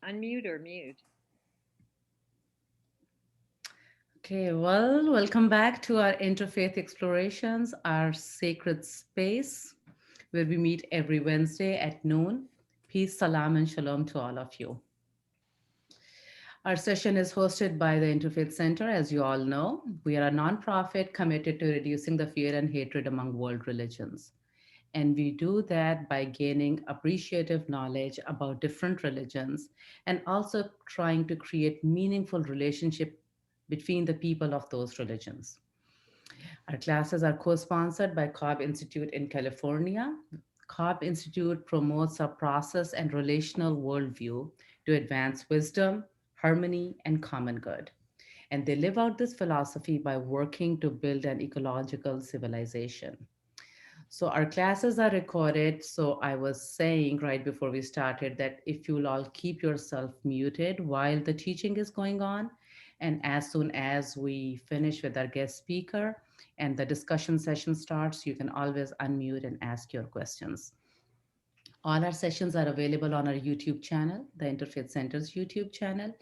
Unmute or mute. Okay, well, welcome back to our Interfaith Explorations, our sacred space where we meet every Wednesday at noon. Peace, salam, and shalom to all of you. Our session is hosted by the Interfaith Center, as you all know. We are a nonprofit committed to reducing the fear and hatred among world religions. And we do that by gaining appreciative knowledge about different religions and also trying to create meaningful relationship between the people of those religions. Our classes are co-sponsored by Cobb Institute in California. Cobb Institute promotes a process and relational worldview to advance wisdom, harmony, and common good. And they live out this philosophy by working to build an ecological civilization. So our classes are recorded. So I was saying right before we started that if you'll all keep yourself muted while the teaching is going on, and as soon as we finish with our guest speaker and the discussion session starts, you can always unmute and ask your questions. All our sessions are available on our YouTube channel, the Interfaith Center's YouTube channel.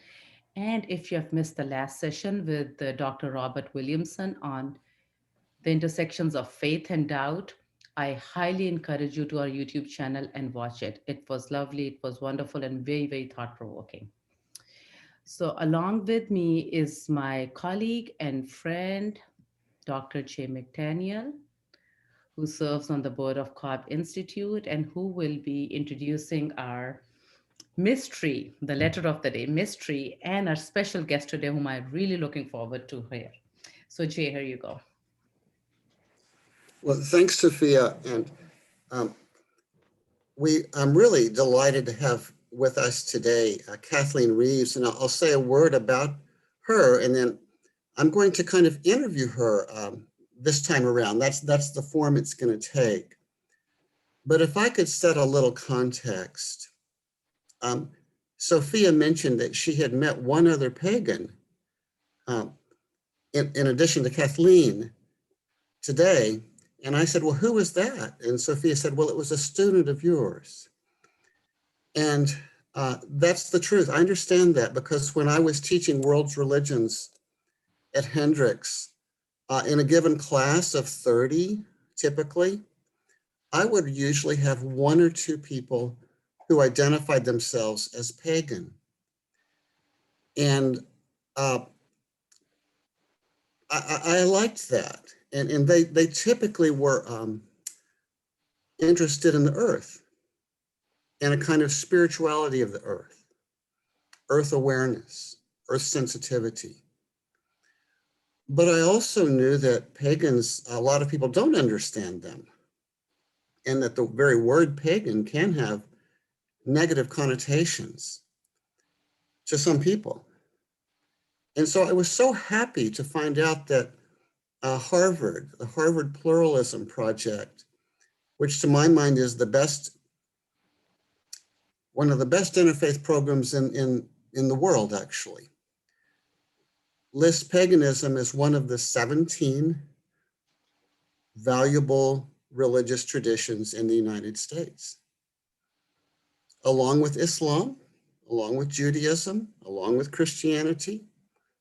And if you have missed the last session with Dr. Robert Williamson on the intersections of faith and doubt, I highly encourage you to our YouTube channel and watch it. It was lovely, it was wonderful, and very, very thought provoking. So, along with me is my colleague and friend, Dr. Jay McDaniel, who serves on the board of Cobb Institute and who will be introducing our mystery, the letter of the day mystery, and our special guest today, whom I'm really looking forward to hear. So, Jay, here you go. Well, thanks, Sophia. And um, I'm really delighted to have with us today Kathleen Reeves, and I'll say a word about her, and then I'm going to kind of interview her this time around. That's the form it's going to take. But if I could set a little context, um, Sophia mentioned that she had met one other pagan, um, in addition to Kathleen, today. And I said, well, who was that? And Sophia said, well, it was a student of yours. And that's the truth. I understand that because when I was teaching world's religions at Hendrix, in a given class of 30, typically, I would usually have one or two people who identified themselves as pagan. And I liked that. And they typically were interested in the earth and a kind of spirituality of the earth awareness, earth sensitivity. But I also knew that pagans, a lot of people don't understand them, and that the very word pagan can have negative connotations to some people. And so I was so happy to find out that the Harvard Pluralism Project, which to my mind is one of the best interfaith programs in the world, actually, lists paganism as one of the 17 valuable religious traditions in the United States, along with Islam, along with Judaism, along with Christianity,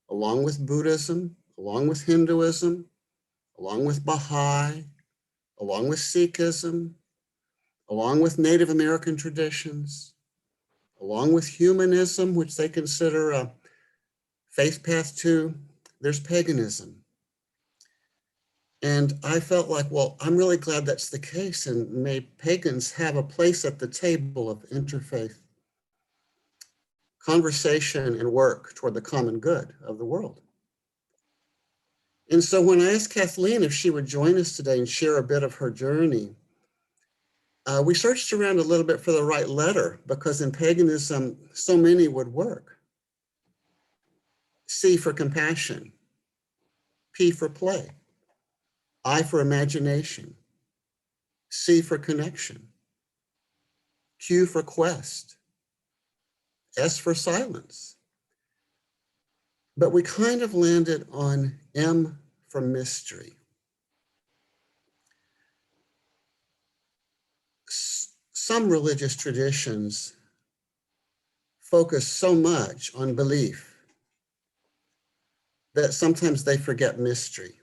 along with Buddhism, along with Hinduism, along with Baha'i, along with Sikhism, along with Native American traditions, along with humanism, which they consider a faith path too. There's paganism. And I felt like, well, I'm really glad that's the case, and may pagans have a place at the table of interfaith conversation and work toward the common good of the world. And so when I asked Kathleen if she would join us today and share a bit of her journey, we searched around a little bit for the right letter, because in paganism, so many would work. C for compassion, P for play, I for imagination, C for connection, Q for quest, S for silence. But we kind of landed on M for mystery. Some religious traditions focus so much on belief that sometimes they forget mystery.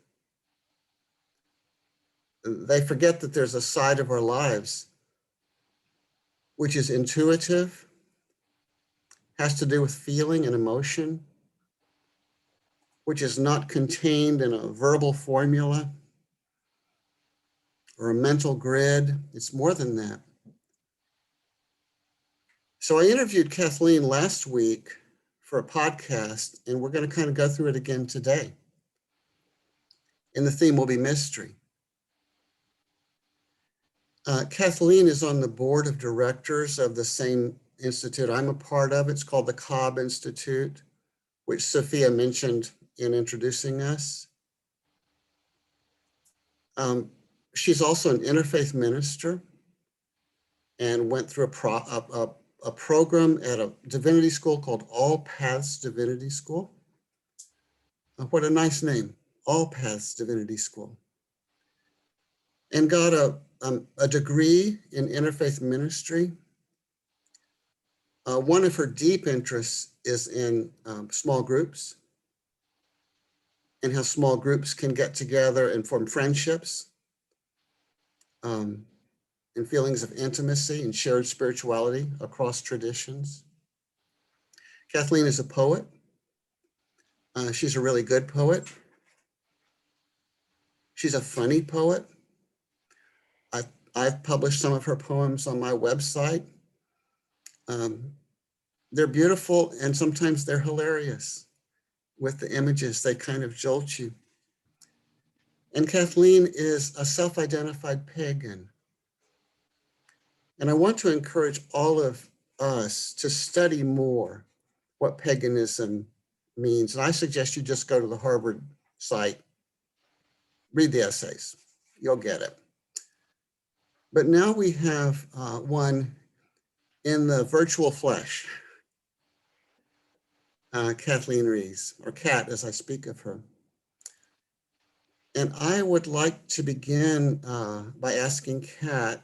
They forget that there's a side of our lives which is intuitive, has to do with feeling and emotion, which is not contained in a verbal formula or a mental grid. It's more than that. So I interviewed Kathleen last week for a podcast, and we're going to kind of go through it again today. And the theme will be mystery. Kathleen is on the board of directors of the same institute I'm a part of. It's called the Cobb Institute, which Sophia mentioned in introducing us. She's also an interfaith minister and went through a program at a divinity school called All Paths Divinity School. What a nice name, All Paths Divinity School. And got a degree in interfaith ministry. One of her deep interests is in small groups and how small groups can get together and form friendships and feelings of intimacy and shared spirituality across traditions. Kathleen is a poet. She's a really good poet. She's a funny poet. I've published some of her poems on my website. They're beautiful and sometimes they're hilarious with the images. They kind of jolt you. And Kathleen is a self-identified pagan. And I want to encourage all of us to study more what paganism means. And I suggest you just go to the Harvard site, read the essays, you'll get it. But now we have one in the virtual flesh, Kathleen Reeves, or Kat as I speak of her. And I would like to begin by asking Kat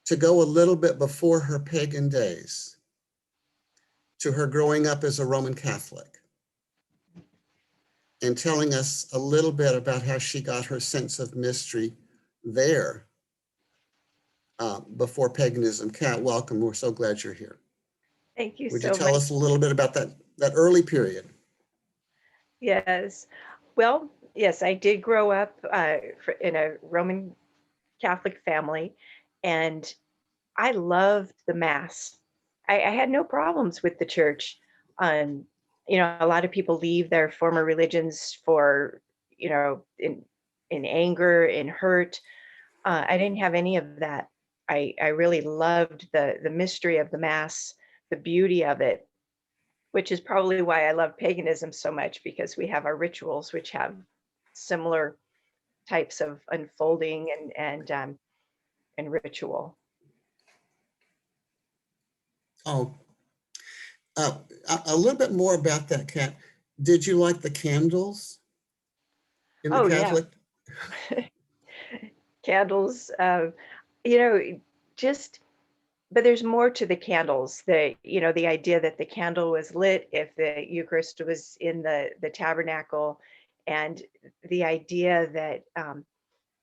to go a little bit before her pagan days, to her growing up as a Roman Catholic, and telling us a little bit about how she got her sense of mystery there before paganism. Kat, welcome. We're so glad you're here. Thank you Would you so tell much. us a little bit about that early period? Yes. Well, yes, I did grow up in a Roman Catholic family, and I loved the Mass. I had no problems with the church. A lot of people leave their former religions for, in anger, in hurt. I didn't have any of that. I really loved the mystery of the Mass, the beauty of it, which is probably why I love paganism so much, because we have our rituals which have similar types of unfolding and ritual. Oh, a little bit more about that, Kat. Did you like the candles in the Oh yeah, Catholic? candles. Just but there's more to the candles. The idea that the candle was lit if the Eucharist was in the tabernacle, and the idea that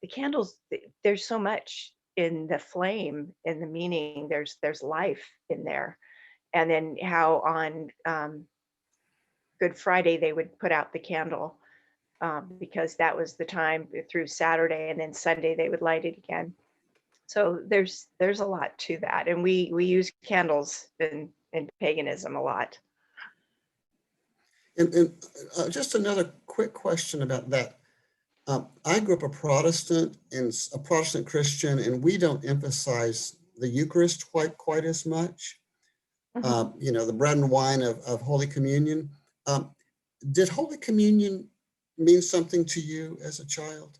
the candles, there's so much in the flame, in the meaning. There's life in there. And then how on Good Friday they would put out the candle, because that was the time through Saturday, and then Sunday they would light it again. So there's a lot to that, and we use candles in paganism a lot. And just another quick question about that. I grew up a Protestant and a Protestant Christian, and we don't emphasize the Eucharist quite as much. The bread and wine of Holy Communion. Did Holy Communion mean something to you as a child?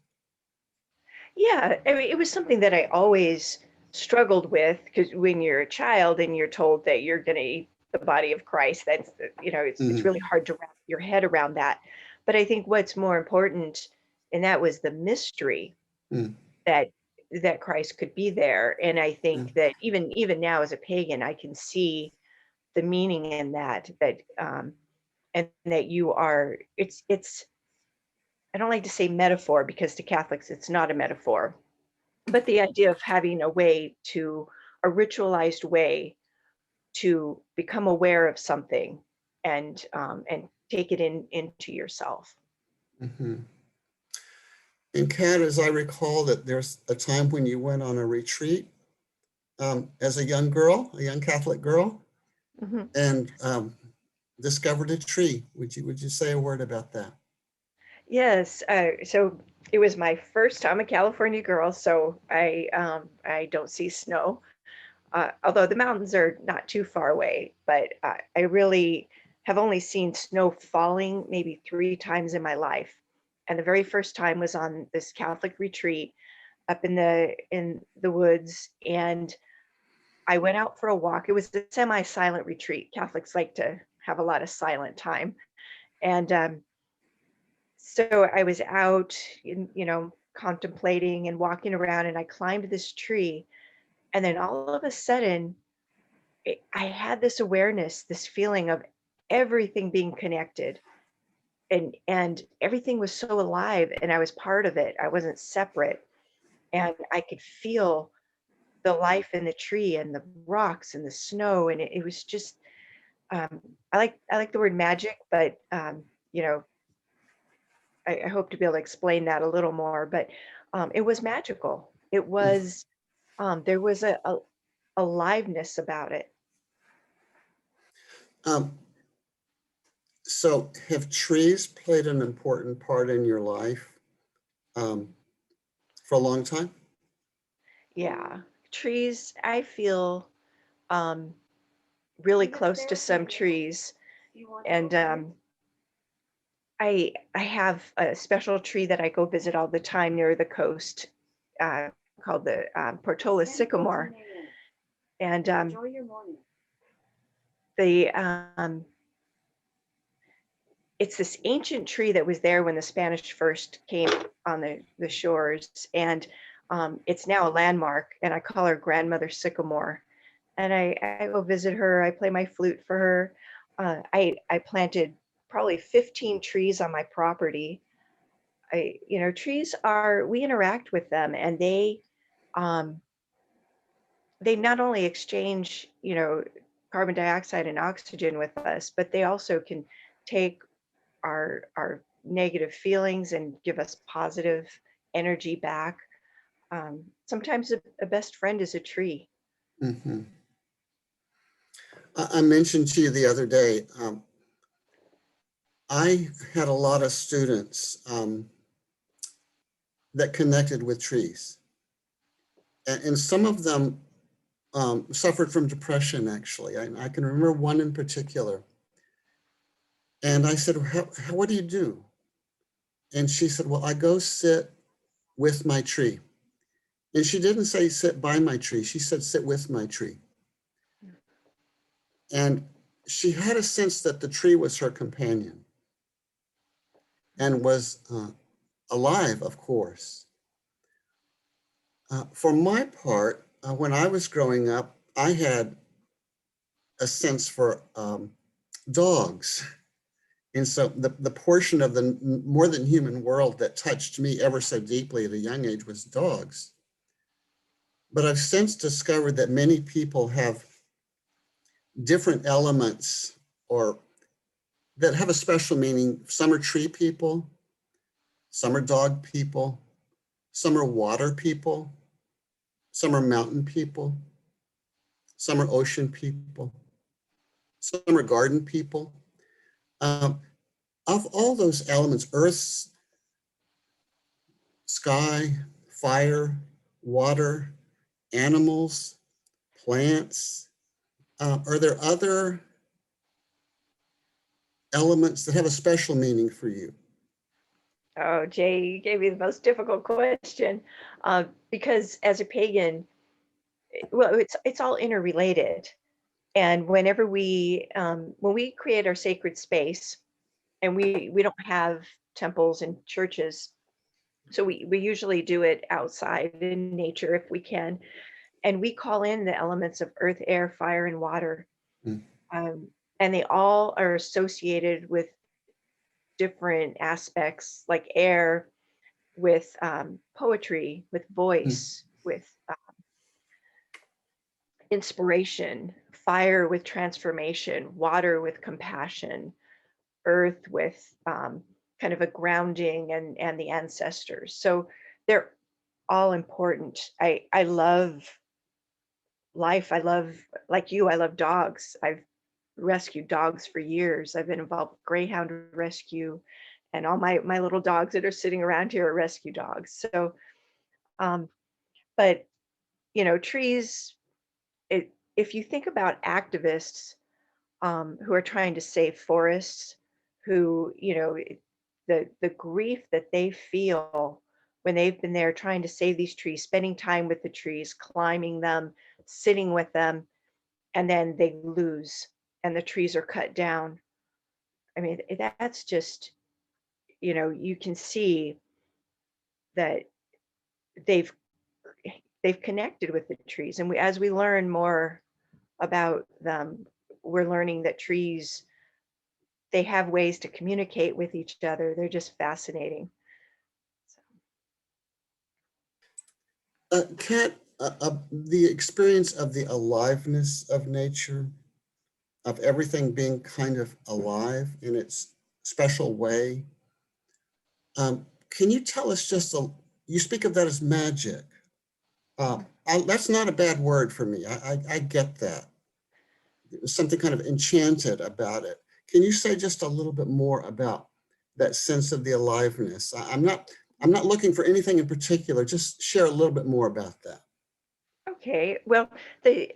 Yeah, I mean, it was something that I always struggled with, because when you're a child and you're told that you're going to eat the body of Christ, it's really hard to wrap your head around that. But I think what's more important, and that was the mystery Mm. that Christ could be there. And I think that even now as a pagan, I can see the meaning in that, and that you are, it's, I don't like to say metaphor because to Catholics it's not a metaphor, but the idea of having a way to, a ritualized way to become aware of something and take it into yourself. Mhm. And Kat, as I recall, that there's a time when you went on a retreat as a young girl, a young Catholic girl, Mhm. and discovered a tree. Would you say a word about that? Yes, so it was my first time, a California girl, so I don't see snow, although the mountains are not too far away. But I really have only seen snow falling maybe 3 times in my life, and the very first time was on this Catholic retreat up in the woods, and I went out for a walk. It was a semi-silent retreat. Catholics like to have a lot of silent time, and so I was out, contemplating and walking around, and I climbed this tree, and then all of a sudden, I had this awareness, this feeling of everything being connected, and everything was so alive, and I was part of it. I wasn't separate, and I could feel the life in the tree and the rocks and the snow, and it was just, I like the word magic, but you know, I hope to be able to explain that a little more. But it was magical. It was, there was a aliveness about it. Um, so have trees played an important part in your life um, for a long time? Yeah, trees. I feel um, really close to some trees, and I have a special tree that I go visit all the time near the coast, uh, called the Portola sycamore, and the it's this ancient tree that was there when the Spanish first came on the shores, and it's now a landmark. And I call her Grandmother Sycamore. And I go visit her. I play my flute for her. I planted probably 15 trees on my property. Trees are, we interact with them, and um, they not only exchange, carbon dioxide and oxygen with us, but they also can take our negative feelings and give us positive energy back. Sometimes a best friend is a tree. Mhm. I mentioned to you the other day, I had a lot of students that connected with trees, and some of them suffered from depression, actually. I can remember one in particular. And I said, what do you do? And she said, well, I go sit with my tree. And she didn't say sit by my tree. She said sit with my tree. And she had a sense that the tree was her companion and was alive, of course. For my part, when I was growing up, I had a sense for dogs. And so the portion of the more than human world that touched me ever so deeply at a young age was dogs. But I've since discovered that many people have different elements or that have a special meaning. Some are tree people, some are dog people, some are water people, some are mountain people, some are ocean people, some are garden people. Um, of all those elements, earth, sky, fire, water, animals, plants, are there other elements that have a special meaning for you? Oh, Jay, you gave me the most difficult question, because as a pagan, well, it's all interrelated. And when we create our sacred space, and we don't have temples and churches, so we usually do it outside in nature if we can, and we call in the elements of earth, air, fire, and water. Mm. And they all are associated with different aspects, like air with poetry, with voice, with inspiration, fire with transformation, water with compassion, earth with kind of a grounding and the ancestors. So they're all important. I love life. I love, like you, I love dogs. I've rescued dogs for years. I've been involved with greyhound rescue, and all my little dogs that are sitting around here are rescue dogs. So, um, but trees. If you think about activists who are trying to save forests, who the grief that they feel when they've been there trying to save these trees, spending time with the trees, climbing them, sitting with them, and then they lose and the trees are cut down. I mean, that's just, you can see that they've they've connected with the trees. And as we learn more about them, we're learning that trees, they have ways to communicate with each other. They're just fascinating. Kat, the experience of the aliveness of nature, of everything being kind of alive in its special way. Can you tell us you speak of that as magic. That's not a bad word for me. I get that. There's something kind of enchanted about it. Can you say just a little bit more about that sense of the aliveness? I'm not looking for anything in particular. Just share a little bit more about that. Okay, well, the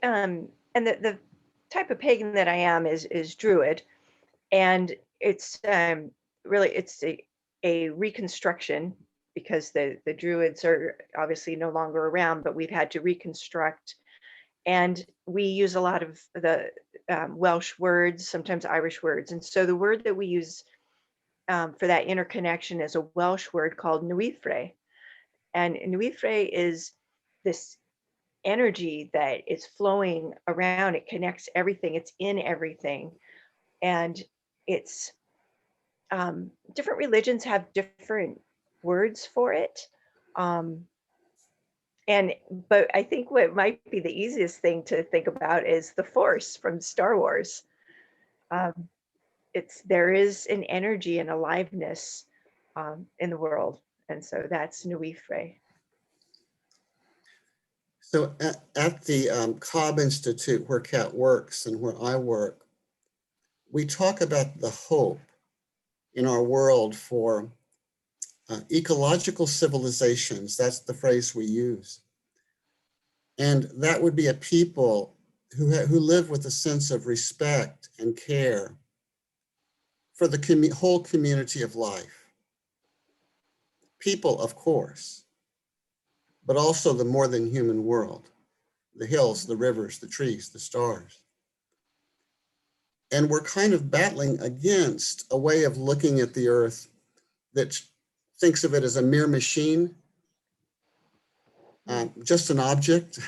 type of pagan that I am is Druid, and it's really it's a reconstruction, because the Druids are obviously no longer around, but we've had to reconstruct, and we use a lot of the Welsh words, sometimes Irish words, and so the word that we use for that interconnection is a Welsh word called nuithre, and nuithre is this energy that is flowing around. It connects everything, it's in everything. And it's different religions have different words for it. um, but I think what might be the easiest thing to think about is the Force from Star Wars. um, there is an energy and aliveness in the world, and so that's nuithre. So at the Cobb Institute, where Kat works and where I work, we talk about the hope in our world for ecological civilizations. That's the phrase we use. And that would be a people who live with a sense of respect and care for the whole community of life. People, of course, but also the more than human world, the hills, the rivers, the trees, the stars. And we're kind of battling against a way of looking at the earth that thinks of it as a mere machine, just an object.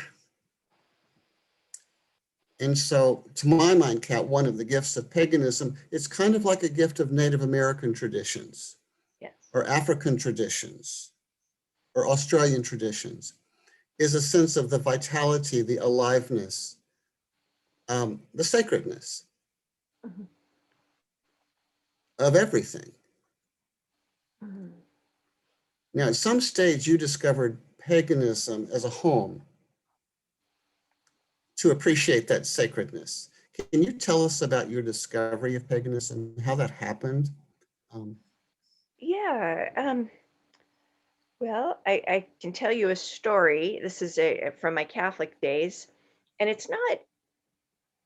And so, to my mind, Kat, one of the gifts of paganism, it's kind of like a gift of Native American traditions, Yes. or African traditions, or Australian traditions, is a sense of the vitality, the aliveness, the sacredness Mhm. of everything. Mhm. Now, at some stage, you discovered paganism as a home to appreciate that sacredness. Can you tell us about your discovery of paganism, how that happened? Yeah. Well, I can tell you a story. This is from my Catholic days, and it's not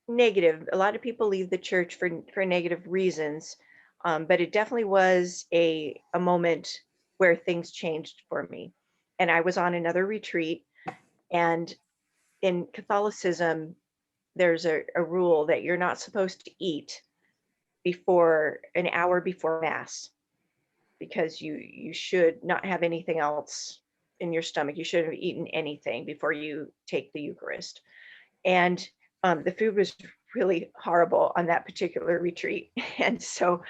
negative. A lot of people leave the church for negative reasons, but it definitely was a moment where things changed for me. And I was on another retreat, and in Catholicism, there's a rule that you're not supposed to eat before an hour before Mass, because you should not have anything else in your stomach. You shouldn't have eaten anything before you take the Eucharist. And the food was really horrible on that particular retreat. And so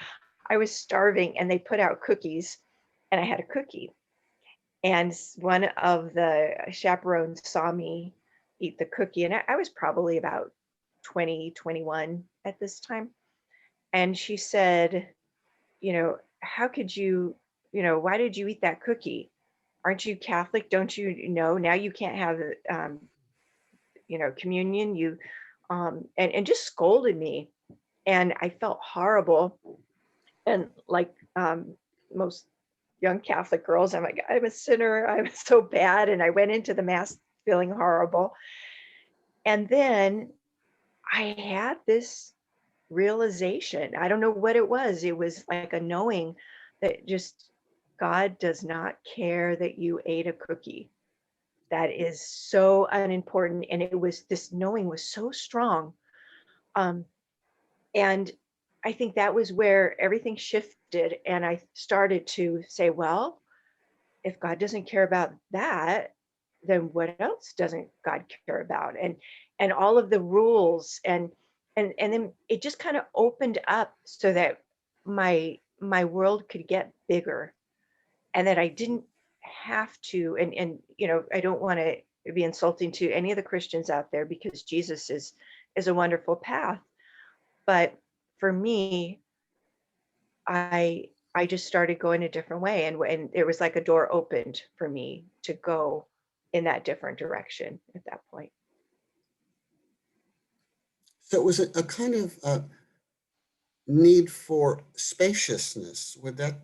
I was starving and they put out cookies and I had a cookie. And one of the chaperones saw me eat the cookie, and I was probably about 20, 21 at this time. And she said, how could you, why did you eat that cookie? Aren't you Catholic? Don't you know now you can't have, communion? And just scolded me. And I felt horrible. And like most young Catholic girls, I'm like, I'm a sinner. I'm so bad. And I went into the mass feeling horrible. And then I had this realization. I don't know what it was. It was like a knowing that just God does not care that you ate a cookie. That is so unimportant. And it was, this knowing was so strong. Um, and I think that was where everything shifted. And I started to say, well, if God doesn't care about that, then what else doesn't God care about? And all of the rules and then it just kind of opened up so that my world could get bigger and that I didn't have to and I don't want to be insulting to any of the Christians out there because Jesus is a wonderful path. But for me, I just started going a different way and it was like a door opened for me to go in that different direction at that point. So it was a kind of need for spaciousness. Would that,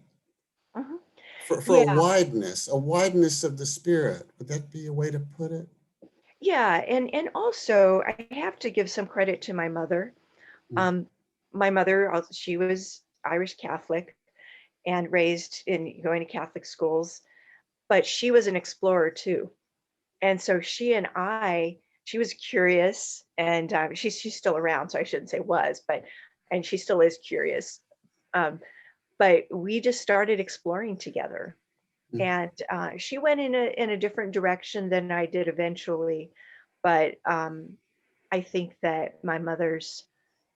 Mhm. for Yeah, a wideness of the spirit? Would that be a way to put it? yeah, and also I have to give some credit to my mother. Mm. Um, my mother, she was Irish Catholic and raised in going to Catholic schools, but she was an explorer too. And so she was curious, and she's still around, so I shouldn't say was, but and she still is curious. Um, but we just started exploring together, Mm. and she went in a different direction than I did eventually. But I think that my mother's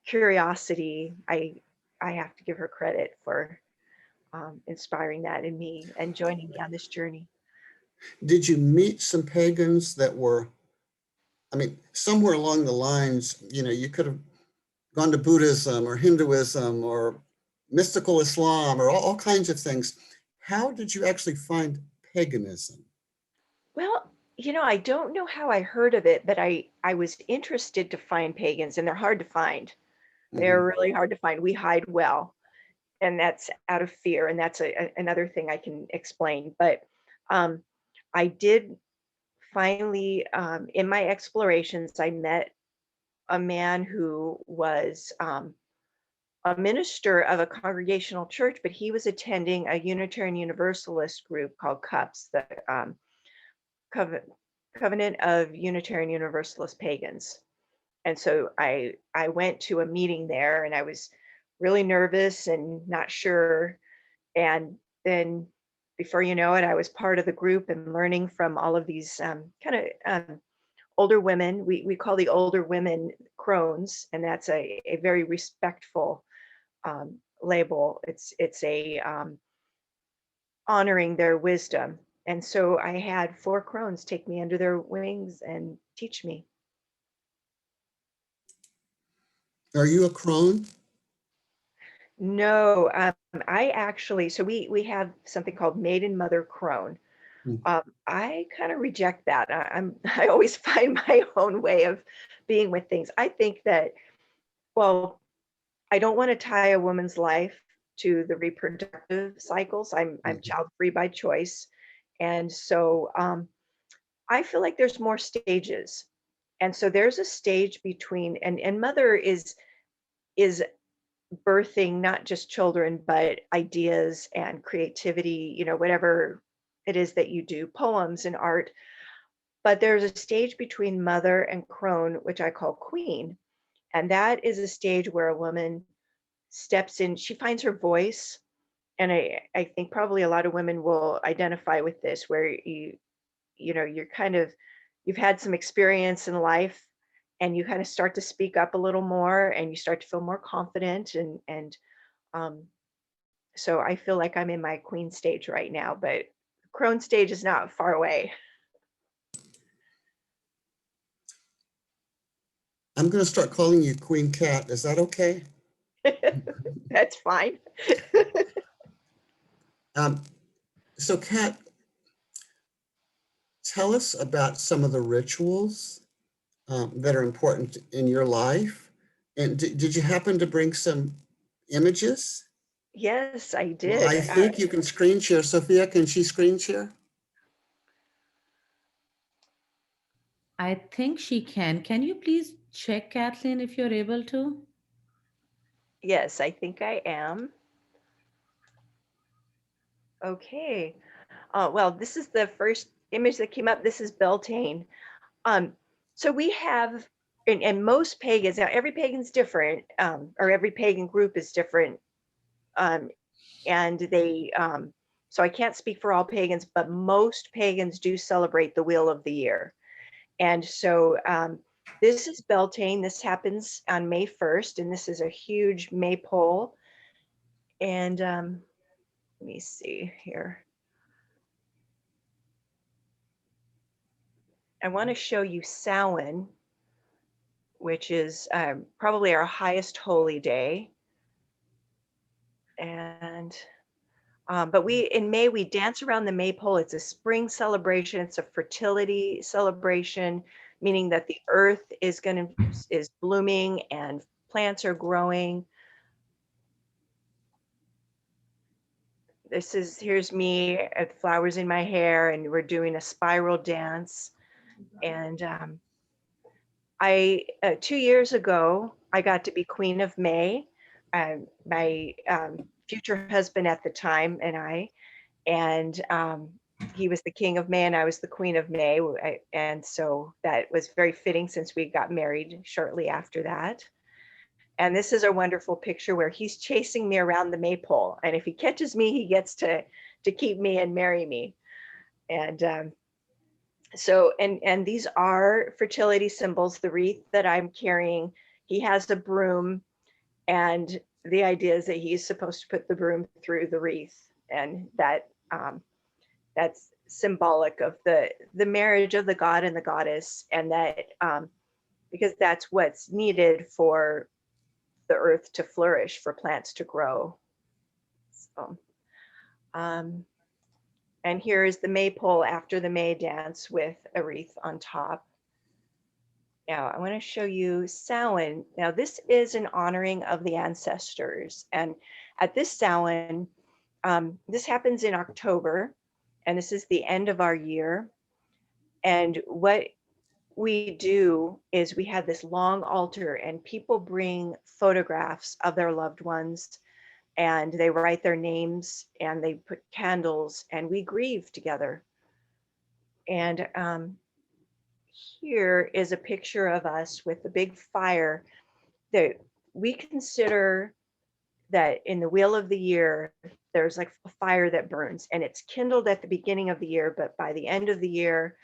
curiosity, I have to give her credit for inspiring that in me and joining me on this journey. Did you meet some pagans that were, I mean, somewhere along the lines, you could have gone to Buddhism or Hinduism or mystical Islam or all kinds of things. How did you actually find paganism? Well, I don't know how I heard of it, but I was interested to find pagans, and they're hard to find. They're Mhm. really hard to find. We hide well, and that's out of fear, and that's another thing I can explain. But um, I did finally, in my explorations, I met a man who was a minister of a congregational church, but he was attending a Unitarian Universalist group called CUPS, the Cove- Covenant of Unitarian Universalist Pagans. And so I went to a meeting there, and I was really nervous and not sure. And then before you know it, I was part of the group and learning from all of these kind of older women. We call the older women crones, and that's a very respectful label. It's a honoring their wisdom. And so I had four crones take me under their wings and teach me. Are you a crone? No, I actually, so we have something called maiden mother crone. Mm. I kind of reject that. I always find my own way of being with things. I think that, well, I don't want to tie a woman's life to the reproductive cycles. I'm Mhm. child free by choice, and so I feel like there's more stages. And so there's a stage between and mother is birthing not just children but ideas and creativity, whatever it is that you do, poems and art. But there's a stage between mother and crone, which I call queen. And that is a stage where a woman steps in, she finds her voice. And I think probably a lot of women will identify with this, where you're kind of, you've had some experience in life and you kind of start to speak up a little more, and you start to feel more confident, and um, so I feel like I'm in my queen stage right now, but crone stage is not far away. I'm going to start calling you Queen Cat. Is that okay? That's fine. Um, so, Cat, tell us about some of the rituals that are important in your life. And did you happen to bring some images? Yes, I Well, did. I think you can screen share. Sophia, can she screen share? I think she can. Can you please check, Kathleen, if you're able to? Yes, I think I am. Okay. Well, this is the first image that came up. This is Beltane. Um, so we have, and most pagans, now every pagan's different, or every pagan group is different. Um, and so I can't speak for all pagans, but most pagans do celebrate the wheel of the year. And so this is Beltane. This happens on May 1st, and this is a huge maypole. And let me see here. I want to show you Samhain, which is probably our highest holy day. And but in May we dance around the maypole. It's a spring celebration. It's a fertility celebration, meaning that the earth is blooming and plants are growing. Here's me at flowers in my hair, and we're doing a spiral dance. And I 2 years ago I got to be Queen of May. My future husband at the time and I, and he was the King of May and I was the Queen of May. And so that was very fitting since we got married shortly after that. And this is a wonderful picture where he's chasing me around the maypole, and if he catches me, he gets to keep me and marry me. And so and these are fertility symbols. The wreath that I'm carrying, he has a broom, and the idea is that he's supposed to put the broom through the wreath, and that's symbolic of the marriage of the god and the goddess, and that because that's what's needed for the earth to flourish, for plants to grow. So, and here is the maypole after the May dance with a wreath on top. Now I want to show you Samhain. Now this is an honoring of the ancestors, and at this Samhain, this happens in October, and this is the end of our year. And what we do is we have this long altar, and people bring photographs of their loved ones, and they write their names, and they put candles, and we grieve together. And here is a picture of us with a big fire that we consider that in the wheel of the year, there's like a fire that burns, and it's kindled at the beginning of the year, but by the end of the year,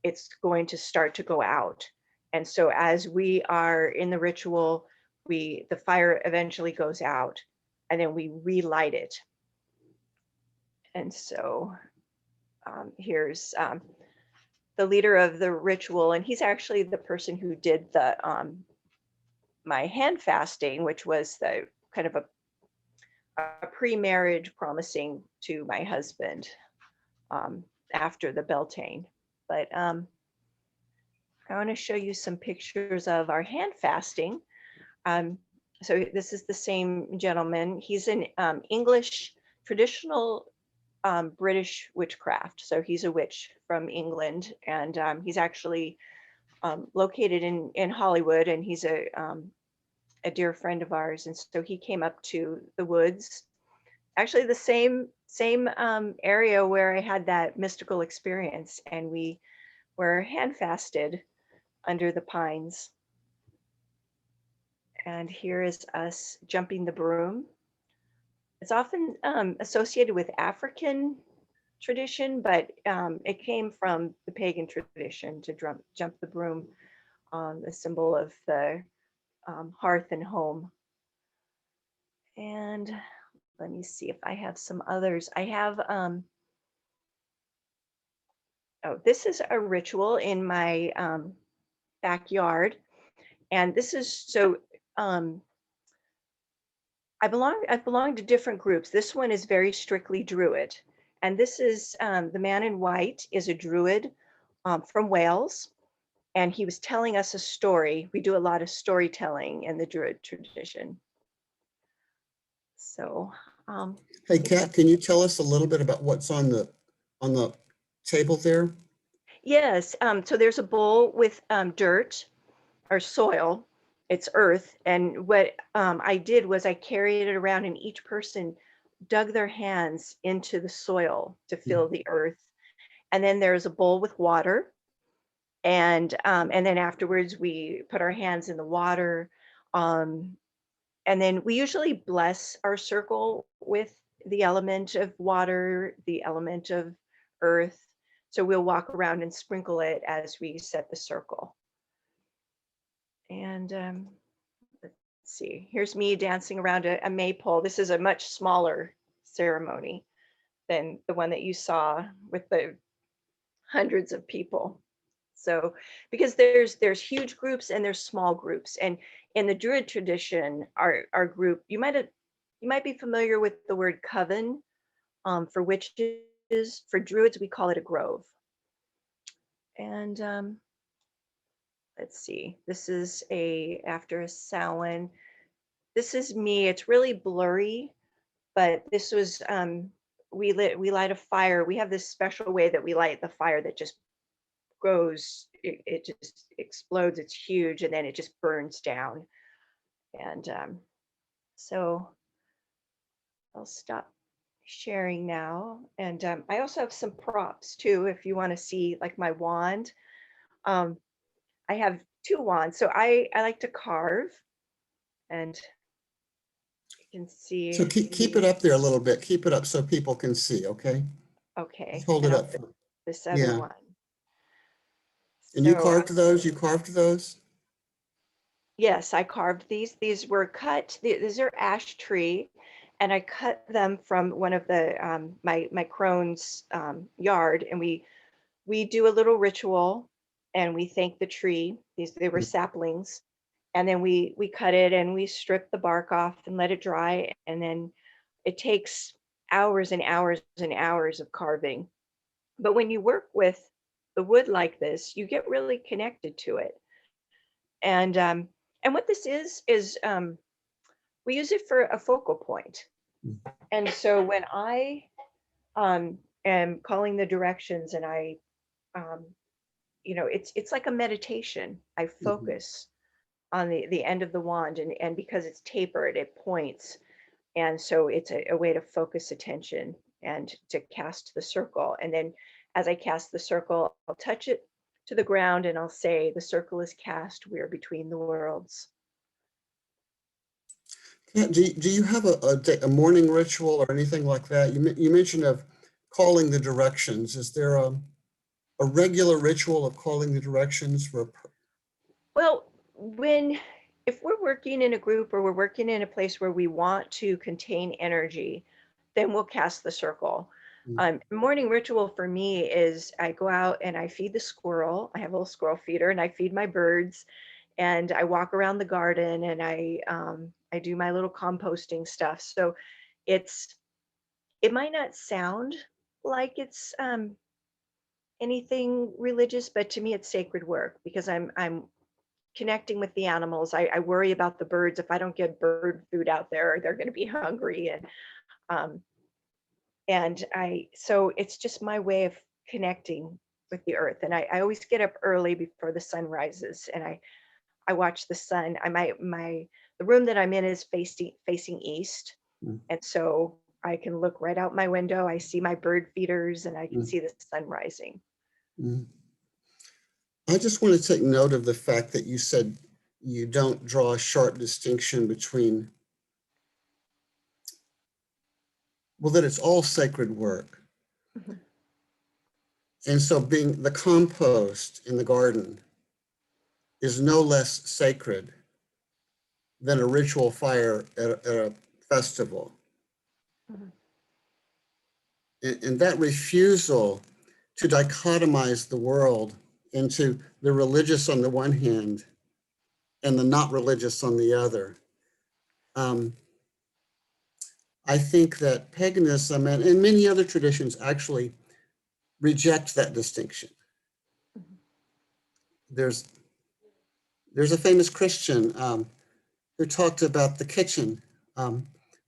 it's going to start to go out. And so as we are in the ritual, the fire eventually goes out, and then we relight it. And so here's the leader of the ritual, and he's actually the person who did the my hand fasting, which was the kind of a pre-marriage promising to my husband after the Beltane. But I want to show you some pictures of our hand fasting. So this is the same gentleman. He's an English traditional British witchcraft. So he's a witch from England, and he's actually located in Hollywood, and he's a dear friend of ours. And so he came up to the woods, actually the same area where I had that mystical experience, and we were hand fasted under the pines. And here is us jumping the broom. It's often associated with African tradition, but it came from the pagan tradition to jump the broom. the symbol of the hearth and home. And let me see if I have some others. I have, oh, this is a ritual in my backyard. And this is so, I've belonged to different groups. This one is very strictly Druid. And this is the man in white is a Druid from Wales. And he was telling us a story. We do a lot of storytelling in the Druid tradition. So, Hey, Kat, can you tell us a little bit about what's on the table there? yes, so there's a bowl with dirt or soil. It's earth. And what I did was I carried it around, and each person dug their hands into the soil to fill the earth. And then there's a bowl with water. And then afterwards we put our hands in the water. Um, and then we usually bless our circle with the element of water, the element of earth. So we'll walk around and sprinkle it as we set the circle. And let's see, here's me dancing around a maypole. This is a much smaller ceremony than the one that you saw with the hundreds of people. So, because there's huge groups and there's small groups, and in the Druid tradition, our group, you might be familiar with the word coven. For witches, for Druids, we call it a grove. And let's see, this is after a Samhain. This is me. It's really blurry, but this was we light a fire. We have this special way that we light the fire that just it just explodes. It's huge, and then it just burns down. And so I'll stop sharing now. And I also have some props too, if you want to see, like my wand. I have two wands. So I like to carve, and you can see. So keep it up there a little bit. Keep it up so people can see, okay? Okay. Just hold it up. This other Yeah. one. And you So, carved those? You carved those? yes, I carved these. These were cut. These are ash tree, and I cut them from one of the my crone's yard, and we do a little ritual, and we thank the tree. They were saplings, and then we cut it and we strip the bark off and let it dry, and then it takes hours and hours and hours of carving. But when you work with the wood like this, you get really connected to it. And what this is we use it for a focal point. And so when I am calling the directions, and I it's like a meditation. I focus on the end of the wand, and because it's tapered, it points. And so it's a way to focus attention and to cast the circle. And then as I cast the circle, I'll touch it to the ground, and I'll say, the circle is cast, we're between the worlds. Yeah, do you have a morning ritual or anything like that? You mentioned of calling the directions. Is there a regular ritual of calling the directions for? Well, if we're working in a group, or we're working in a place where we want to contain energy, then we'll cast the circle. Morning ritual for me is I go out and I feed the squirrel. I have a little squirrel feeder, and I feed my birds, and I walk around the garden, and I do my little composting stuff. So it might not sound like it's anything religious, but to me it's sacred work, because I'm connecting with the animals. I worry about the birds. If I don't get bird food out there, they're going to be hungry. Um, so it's just my way of connecting with the earth. And I always get up early before the sun rises, and I watch the sun. The room that I'm in is facing east. And so I can look right out my window. I see my bird feeders, and I can see the sun rising. I just want to take note of the fact that you said you don't draw a sharp distinction between, well, that it's all sacred work. And so being the compost in the garden, is no less sacred than a ritual fire at a festival. Mhm. And that refusal to dichotomize the world into the religious on the one hand and the not religious on the other. I think that paganism and many other traditions actually reject that distinction. There's a famous Christian who talked about the kitchen.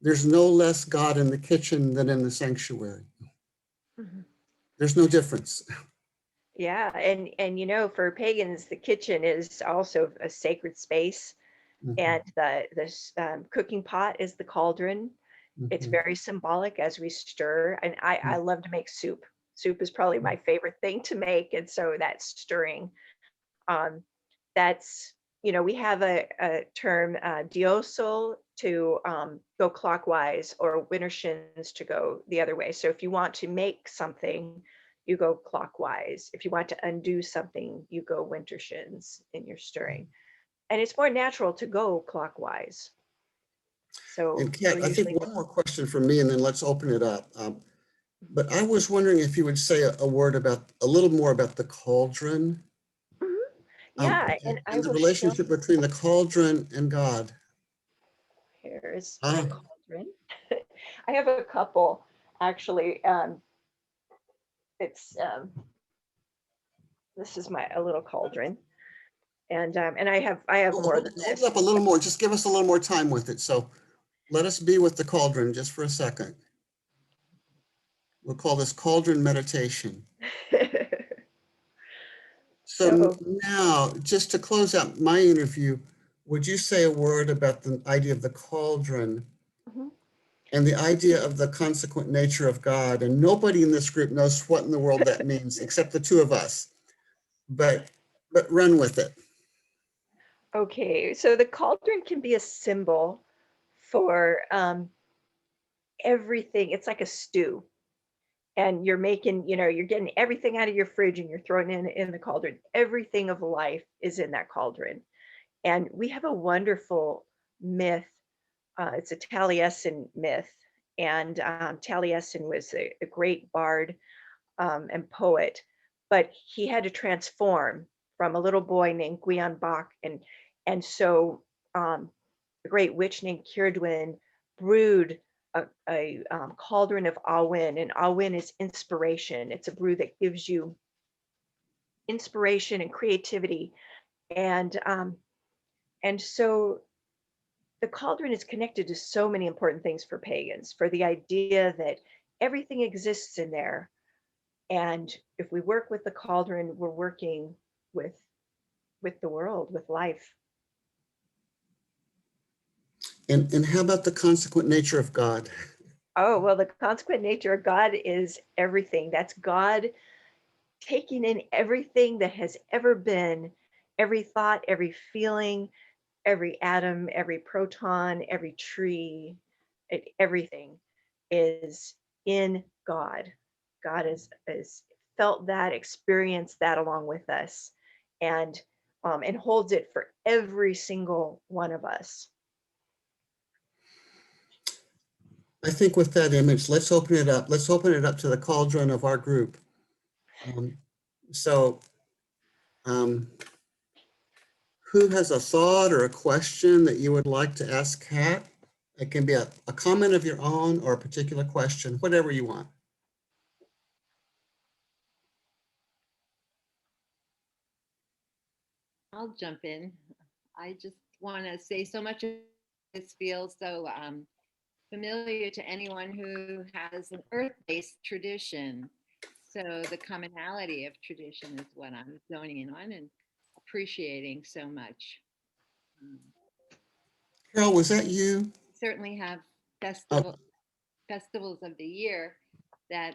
There's no less God in the kitchen than in the sanctuary. Mhm. There's no difference. Yeah, and you know, for pagans, the kitchen is also a sacred space, Mhm, and the cooking pot is the cauldron. It's mhm, very symbolic as we stir, and I love to make soup. Soup is probably my favorite thing to make, and so that's stirring. Um, that's, you know, we have a term, diosol, to go clockwise, or winter shins to go the other way. So if you want to make something, you go clockwise. If you want to undo something, you go winter shins in your stirring. And it's more natural to go clockwise. So And we're Kat, I think usually, one more question from me, and then let's open it up. But I was wondering if you would say a word about a little more about the cauldron, Mhm. Yeah, and I and the will show. relationship between the cauldron and God. Here's my Ah, cauldron. I have a couple actually. It's This is my a little cauldron, and I have more than hold it up this. a little more. Just give us a little more time with it. So let us be with the cauldron just for a second. We'll call this Cauldron Meditation. So So now, just to close out my interview, would you say a word about the idea of the cauldron mhm. and the idea of the consequent nature of God? And nobody in this group knows what in the world that means except the two of us. But run with it. Okay, so the cauldron can be a symbol for everything. It's like a stew, and you're making, you know, you're getting everything out of your fridge and you're throwing it in the cauldron. Everything of life is in that cauldron. And we have a wonderful myth. It's a Taliesin myth. And Taliesin was a great bard and poet, but he had to transform from a little boy named Gwion Bach. And so a great witch named Cyrudwyn brewed a cauldron of Awin, and Awin is inspiration. It's a brew that gives you inspiration and creativity. And so the cauldron is connected to so many important things for pagans, for the idea that everything exists in there. And if we work with the cauldron, we're working with with the world, with life. And how about the consequent nature of God? Oh, well, the consequent nature of God is everything. That's God taking in everything that has ever been, every thought, every feeling, every atom, every proton, every tree, everything is in God. God is felt that, experienced that along with us, and and holds it for every single one of us. I think with that image, let's open it up. Let's open it up to the cauldron of our group. Um, so, um, who has a thought or a question that you would like to ask Kat? It can be a comment of your own or a particular question, whatever you want. I'll jump in. I just want to say so much of this feels so familiar to anyone who has an earth-based tradition. So the commonality of tradition is what I'm zoning in on and appreciating so much. Um, Carol, was that you? Certainly have Oh, festivals of the year that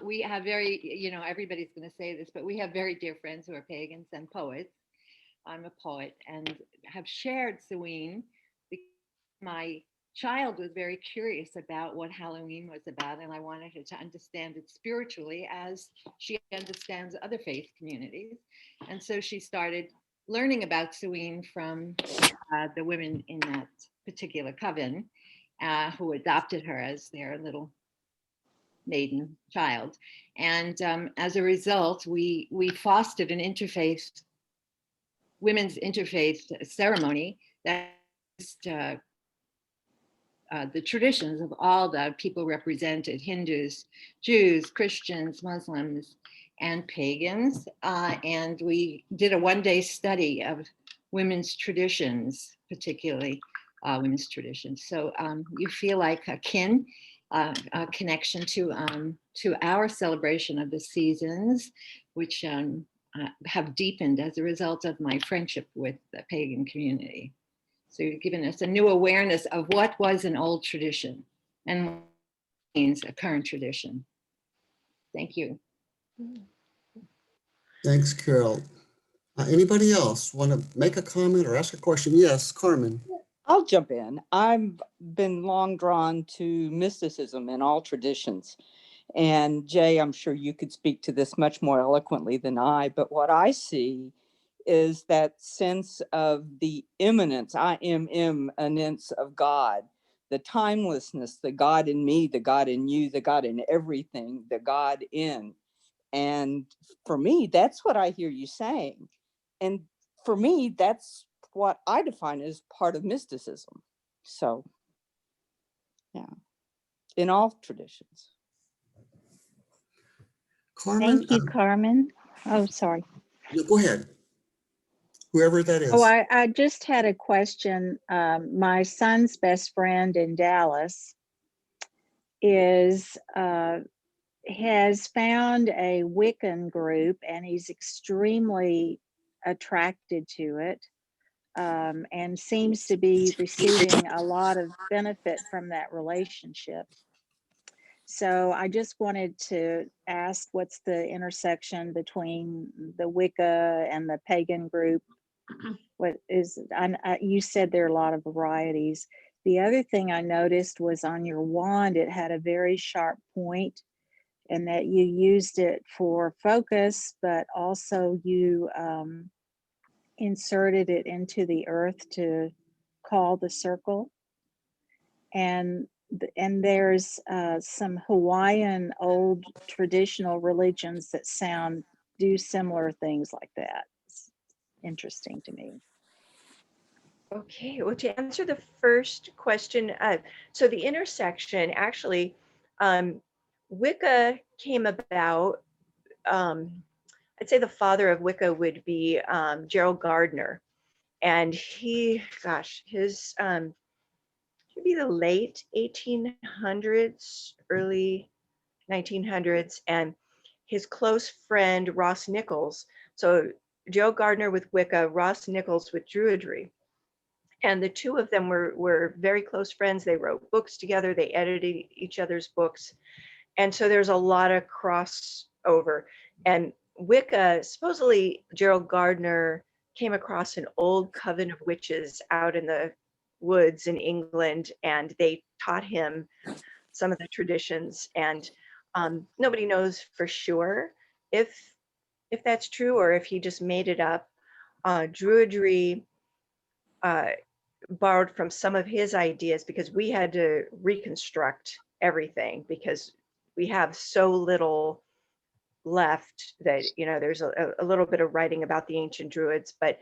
we have very, everybody's going to say this, but we have very dear friends who are pagans and poets. I'm a poet and have shared Seween, my child was very curious about what Halloween was about, and I wanted her to understand it spiritually as she understands other faith communities. And so she started learning about Samhain from the women in that particular coven who adopted her as their little maiden child. And as a result, we fostered an interfaith, women's interfaith ceremony that the traditions of all the people represented: Hindus, Jews, Christians, Muslims, and pagans. And we did a one-day study of women's traditions, particularly women's traditions. So you feel like a connection to our celebration of the seasons, which have deepened as a result of my friendship with the pagan community. So you've given us a new awareness of what was an old tradition and what means a current tradition. Thank you. Thanks, Carol. Anybody else want to make a comment or ask a question? Yes, Carmen. I'll jump in. I've been long drawn to mysticism in all traditions. And Jay, I'm sure you could speak to this much more eloquently than I, but what I see is that sense of the immanence, immanence of God, the timelessness, the God in me, the God in you, the God in everything, the God in. And for me, that's what I hear you saying. And for me, that's what I define as part of mysticism. So, yeah, in all traditions. Carmen. Thank you, Carmen. Oh, sorry. Go ahead. Whoever that is. Oh, I just had a question. My son's best friend in Dallas has found a Wiccan group, and he's extremely attracted to it, and seems to be receiving a lot of benefit from that relationship. So I just wanted to ask, what's the intersection between the Wicca and the pagan group? What is, you said there are a lot of varieties. The other thing I noticed was on your wand, it had a very sharp point, and that you used it for focus, but also you inserted it into the earth to call the circle. And there's some Hawaiian old traditional religions that do similar things like that. It's interesting to me. Okay, well, to answer the first question, so the intersection, actually, Wicca came about, I'd say the father of Wicca would be Gerald Gardner. And he, gosh, his should be the late 1800s, early 1900s, and his close friend Ross Nichols. So Joe Gardner with Wicca, Ross Nichols with Druidry. And the two of them were very close friends. They wrote books together. They edited each other's books. And so there's a lot of crossover. And Wicca, supposedly Gerald Gardner came across an old coven of witches out in the woods in England, and they taught him some of the traditions. And nobody knows for sure if that's true or if he just made it up. Druidry borrowed from some of his ideas, because we had to reconstruct everything because we have so little left that, there's a little bit of writing about the ancient Druids, but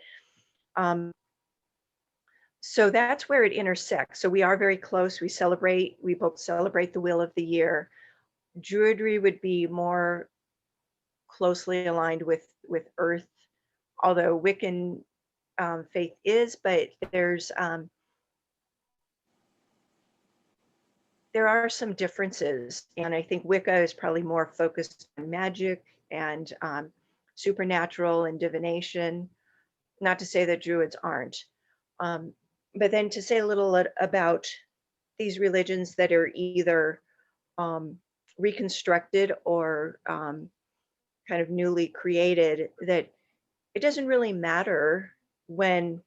so that's where it intersects. So we are very close. We both celebrate the wheel of the year. Druidry would be more closely aligned with earth, although Wiccan faith is, but there are some differences, and I think Wicca is probably more focused on magic and supernatural and divination. Not to say that Druids aren't, but then to say a little about these religions that are either reconstructed or kind of newly created, that it doesn't really matter when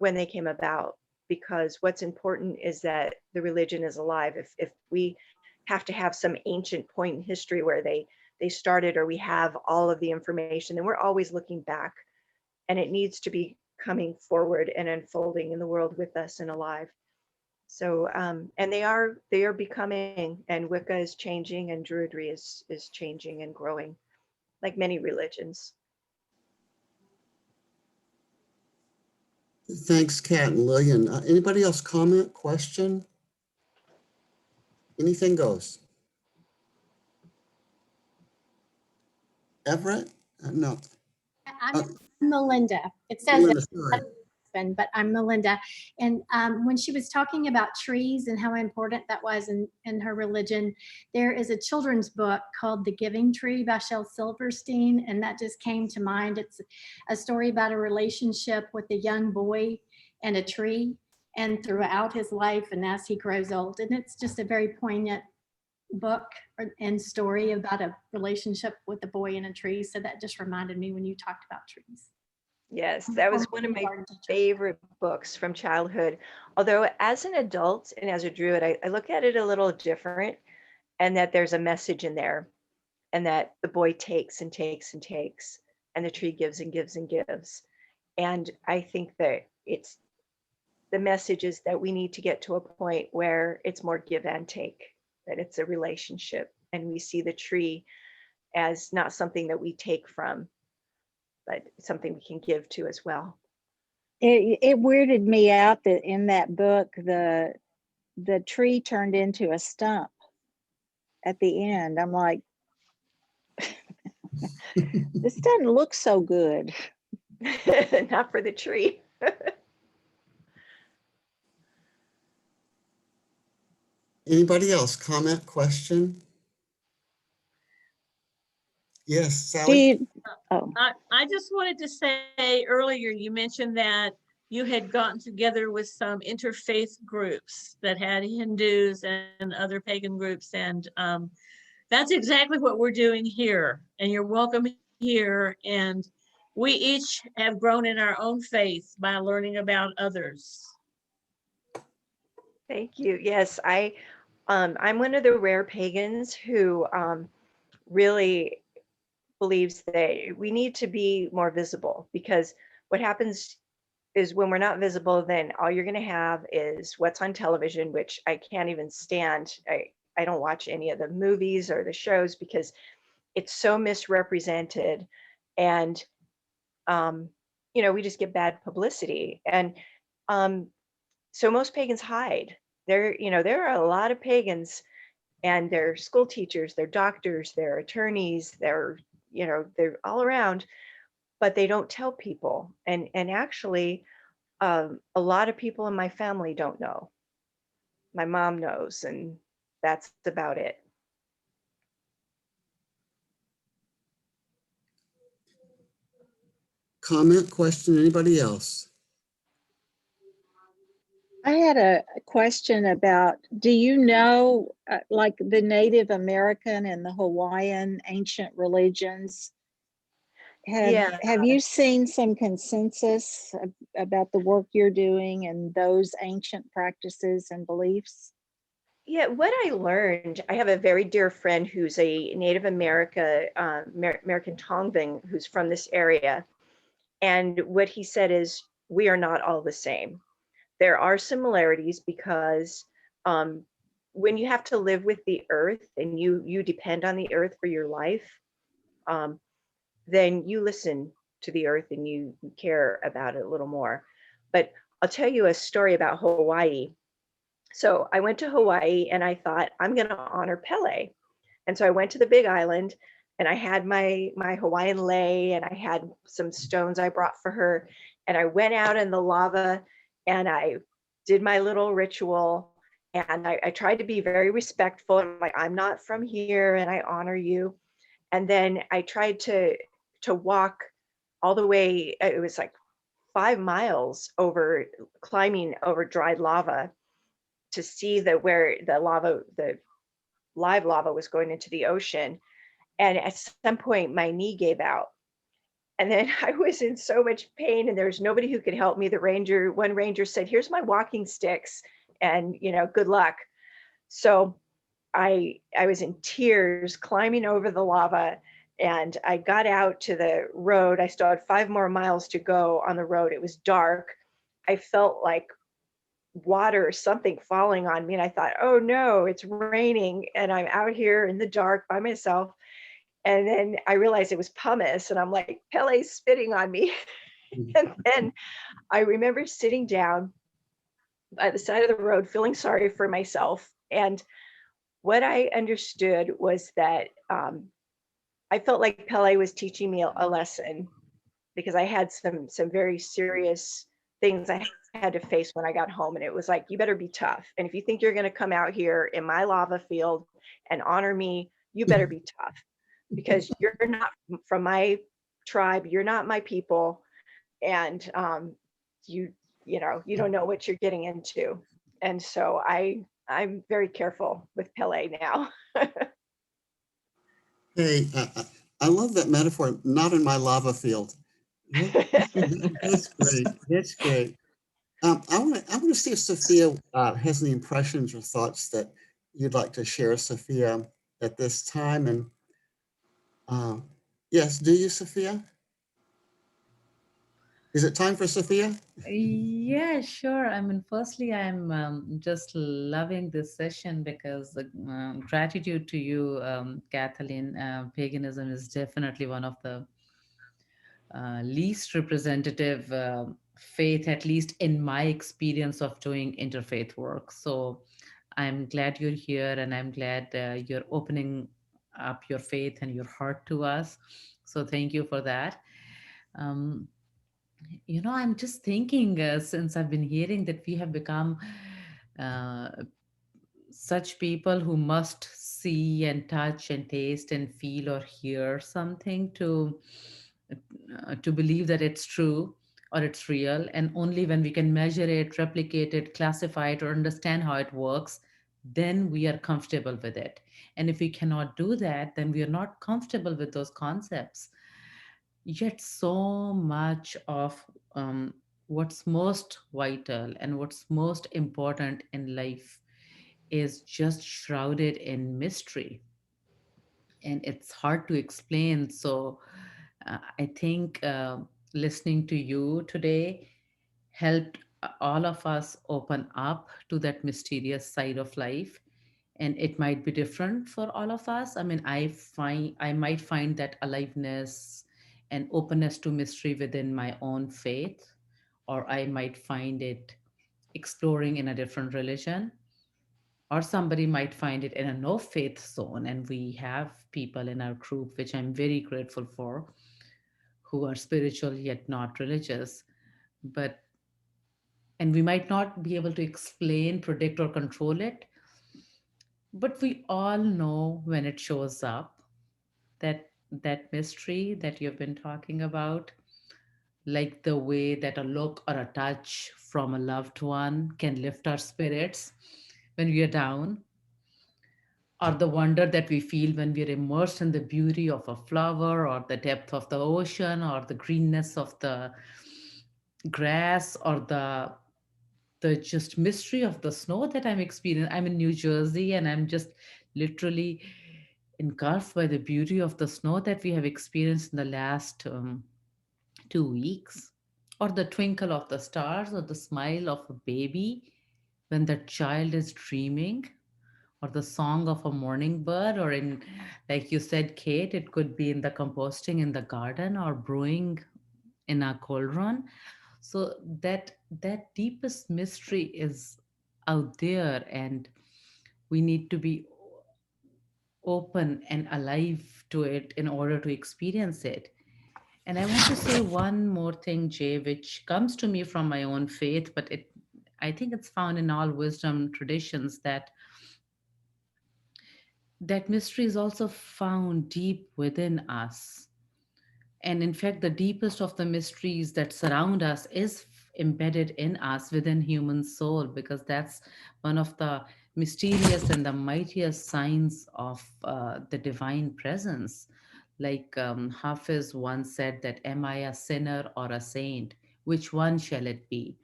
they came about. because what's important is that the religion is alive. If we have to have some ancient point in history where they started, or we have all of the information, then we're always looking back, and it needs to be coming forward and unfolding in the world with us and alive. So and they are becoming, and Wicca is changing, and Druidry is changing and growing, like many religions. Thanks, Kat and Lillian. Anybody else comment, question? Anything goes. Everett? No. I'm Melinda. It says Melinda, it's sorry. husband, but I'm Melinda. And when she was talking about trees and how important that was in her religion, there is a children's book called The Giving Tree by Shel Silverstein, and that just came to mind. It's a story about a relationship with a young boy and a tree, and throughout his life and as he grows old. And it's just a very poignant book and story about a relationship with a boy and a tree. So that just reminded me when you talked about trees. Yes, that was one of my favorite books from childhood. Although as an adult and as a Druid, I look at it a little different, and that there's a message in there, and that the boy takes and takes and takes, and the tree gives and gives and gives. And I think that it's the message is that we need to get to a point where it's more give and take, that it's a relationship, and we see the tree as not something that we take from, but something we can give to as well. It weirded me out that in that book, the tree turned into a stump at the end. I'm like, this doesn't look so good. Not for the tree. Anybody else comment, question? Yes, Do Sally? you, oh, I just wanted to say earlier, you mentioned that you had gotten together with some interfaith groups that had Hindus and other pagan groups. And that's exactly what we're doing here. And you're welcome here. And we each have grown in our own faith by learning about others. Thank you. Yes, I'm one of the rare pagans who really believes that we need to be more visible, because what happens is when we're not visible, then all you're going to have is what's on television, which I can't even stand. I don't watch any of the movies or the shows because it's so misrepresented, and we just get bad publicity. And so most pagans hide. There are a lot of pagans, and they're school teachers, they're doctors, they're attorneys, they're all around, but they don't tell people. And actually, a lot of people in my family don't know. My mom knows, and that's about it. Comment, question, anybody else? I had a question about, do you know, like the Native American and the Hawaiian ancient religions? Yeah. Have you seen some consensus about the work you're doing and those ancient practices and beliefs? Yeah, what I learned, I have a very dear friend who's a Native American Tongvan who's from this area. And what he said is, we are not all the same. There are similarities because when you have to live with the earth and you depend on the earth for your life, then you listen to the earth and you care about it a little more. But I'll tell you a story about Hawaii. So I went to Hawaii and I thought, I'm going to honor Pele. And so I went to the Big Island, and I had my Hawaiian lei, and I had some stones I brought for her. And I went out in the lava and I did my little ritual. And I tried to be very respectful. I'm like, I'm not from here, and I honor you. And then I tried to walk all the way. It was like 5 miles over, climbing over dried lava to see where the live lava was going into the ocean. And at some point my knee gave out, And then I was in so much pain and there was nobody who could help me. One ranger said, here's my walking sticks and, good luck. So I was in tears climbing over the lava, and I got out to the road. I still had 5 more miles to go on the road. It was dark. I felt like water or something falling on me, and I thought, oh no, it's raining and I'm out here in the dark by myself. And then I realized it was pumice, and I'm like, Pele's spitting on me. And then I remember sitting down by the side of the road feeling sorry for myself. And what I understood was that I felt like Pele was teaching me a lesson, because I had some very serious things I had to face when I got home. And it was like, you better be tough. And if you think you're going to come out here in my lava field and honor me, you better be tough, because you're not from my tribe. You're not my people. And you you don't know what you're getting into. And so I'm very careful with Pele now. Hey, I love that metaphor, not in my lava field. That's great. That's great. I want to see if Sophia has any impressions or thoughts that you'd like to share, Sophia, at this time. And yes, do you, Sophia? Is it time for Sophia? Yeah, sure. I mean, firstly, I'm just loving this session because gratitude to you, Kathleen. Paganism is definitely one of the least representative faith, at least in my experience of doing interfaith work. So I'm glad you're here, and I'm glad you're opening up your faith and your heart to us. So thank you for that. Um, I'm just thinking, since I've been hearing that we have become uh, such people who must see and touch and taste and feel or hear something to believe that it's true or it's real, and only when we can measure it, replicate it, classify it, or understand how it works, then we are comfortable with it. And if we cannot do that, then we are not comfortable with those concepts. Yet so much of what's most vital and what's most important in life is just shrouded in mystery, and it's hard to explain. So I think listening to you today helped all of us open up to that mysterious side of life. And it might be different for all of us. I mean, I might find that aliveness and openness to mystery within my own faith, or I might find it exploring in a different religion, or somebody might find it in a no faith zone. And we have people in our group, which I'm very grateful for, who are spiritual yet not religious. But and we might not be able to explain, predict, or control it, but we all know when it shows up, that mystery that you've been talking about, like the way that a look or a touch from a loved one can lift our spirits when we are down, or the wonder that we feel when we are immersed in the beauty of a flower, or the depth of the ocean, or the greenness of the grass, or the just mystery of the snow that I'm experiencing. I'm in New Jersey, and I'm just literally engulfed by the beauty of the snow that we have experienced in the last 2 weeks, or the twinkle of the stars, or the smile of a baby when the child is dreaming, or the song of a morning bird, or in, like you said, Kate, it could be in the composting in the garden, or brewing in a cauldron. So that deepest mystery is out there, and we need to be open and alive to it in order to experience it. And I want to say one more thing, Jay, which comes to me from my own faith, but I think it's found in all wisdom traditions, that mystery is also found deep within us. And in fact, the deepest of the mysteries that surround us is embedded in us within human soul, because that's one of the mysterious and the mightiest signs of the divine presence. Like Hafiz once said that, am I a sinner or a saint? Which one shall it be?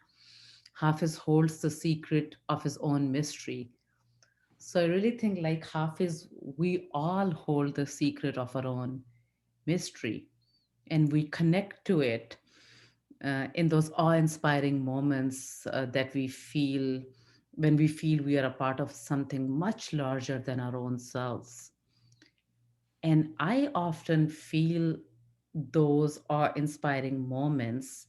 Hafiz holds the secret of his own mystery. So I really think, like Hafiz, we all hold the secret of our own mystery, and we connect to it in those awe-inspiring moments that we feel when we feel we are a part of something much larger than our own selves. And I often feel those awe-inspiring moments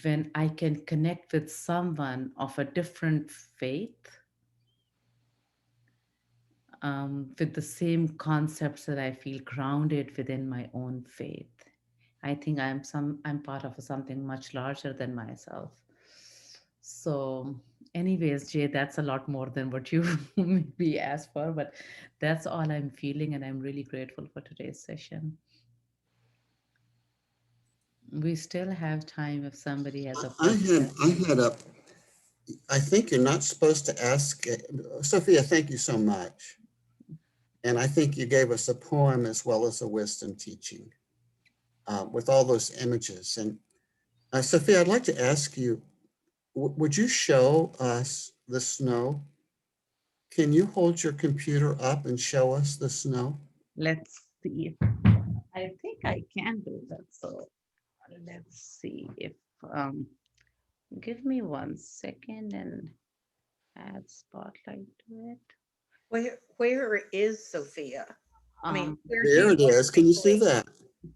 when I can connect with someone of a different faith, with the same concepts that I feel grounded within my own faith. I think I'm part of something much larger than myself. So, anyways, Jay, that's a lot more than what you maybe asked for, but that's all I'm feeling, and I'm really grateful for today's session. We still have time if somebody has a question. I think you're not supposed to ask, Sophia, thank you so much. And I think you gave us a poem as well as a wisdom teaching with all those images. And Sophia, I'd like to ask you, would you show us the snow? Can you hold your computer up and show us the snow? Let's see. I think I can do that. So let's see if um give me 1 second and add spotlight to it. Where is Sophia? I mean, Um, where There it is. Can you see that?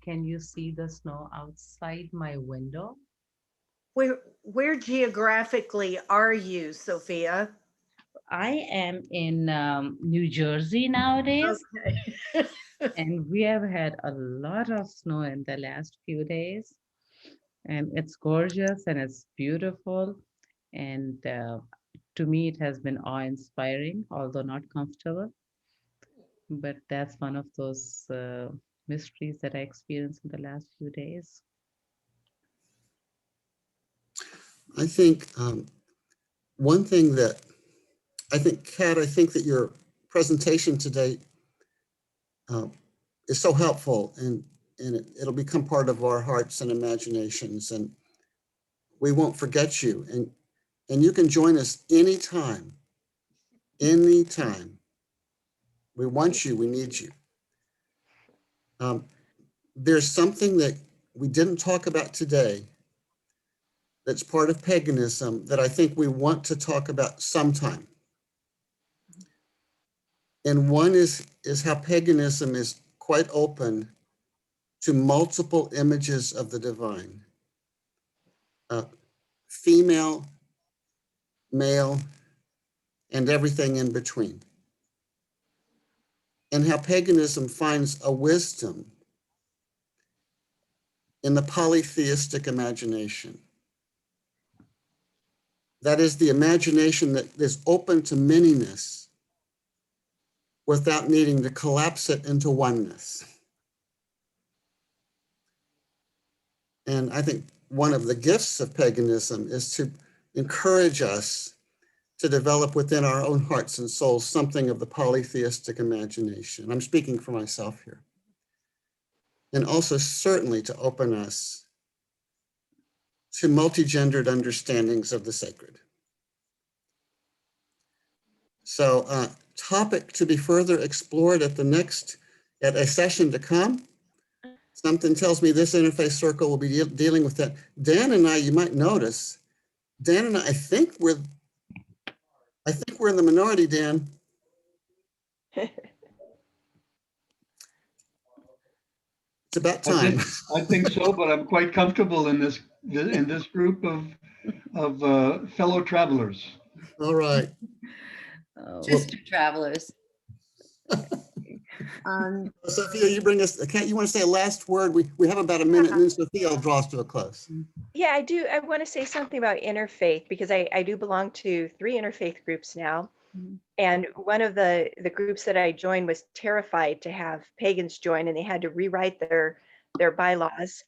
can you see the snow outside my window? where geographically are you, Sophia? I am in New Jersey nowadays, Okay. and we have had a lot of snow in the last few days, and it's gorgeous and it's beautiful. And to me, it has been awe-inspiring, although not comfortable. But that's one of those mysteries that I experienced in the last few days. I think one thing that Kat, I think that your presentation today uh, is so helpful, and it'll become part of our hearts and imaginations, and we won't forget you. And you can join us anytime, anytime. We want you, we need you. There's something that we didn't talk about today that's part of paganism that I think we want to talk about sometime. And one is how paganism is quite open to multiple images of the divine. Female, male, and everything in between. And how paganism finds a wisdom in the polytheistic imagination. That is the imagination that is open to manyness without needing to collapse it into oneness. And I think one of the gifts of paganism is to encourage us to develop within our own hearts and souls something of the polytheistic imagination. I'm speaking for myself here. And also certainly to open us to multi-gendered understandings of the sacred. So topic to be further explored at a session to come. Something tells me this interfaith circle will be dealing with that. Dan and I, you might notice, Dan and I think we're in the minority, Dan. It's about time. I think so, but I'm quite comfortable in this group of fellow travelers. All right. Sister travelers. Sophia, you bring us, you want to say a last word? We have about a minute, and then Sophia will draw us to a close. Yeah, I do. I want to say something about interfaith because I do belong to 3 interfaith groups now. And one of the groups that I joined was terrified to have pagans join, and they had to rewrite their bylaws.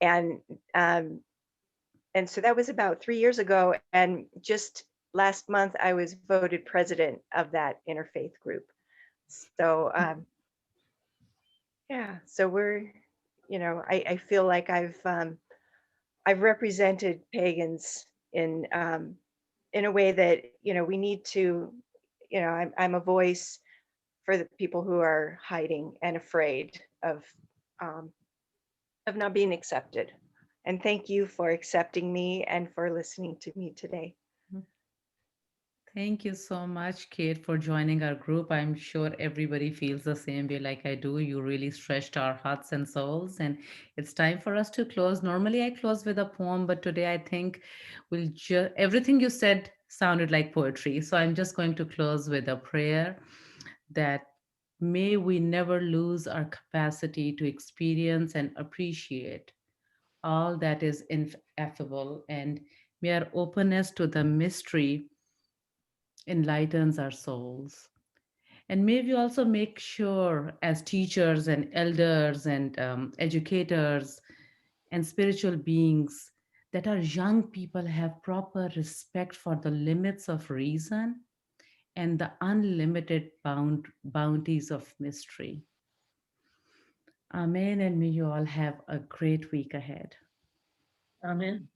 And so that was about 3 years ago. And just last month, I was voted president of that interfaith group. So Yeah. So we're, I feel like I've represented pagans in a way that, we need to, I'm a voice for the people who are hiding and afraid um, of not being accepted. And thank you for accepting me and for listening to me today. Thank you so much, Kate, for joining our group. I'm sure everybody feels the same way like I do. You really stretched our hearts and souls, and it's time for us to close. Normally, I close with a poem, but today I think we'll just everything you said sounded like poetry. So I'm just going to close with a prayer that may we never lose our capacity to experience and appreciate all that is ineffable, and may our openness to the mystery enlightens our souls. And may we also make sure, as teachers and elders and educators and spiritual beings, that our young people have proper respect for the limits of reason and the unlimited bounties of mystery. Amen. And may you all have a great week ahead. Amen.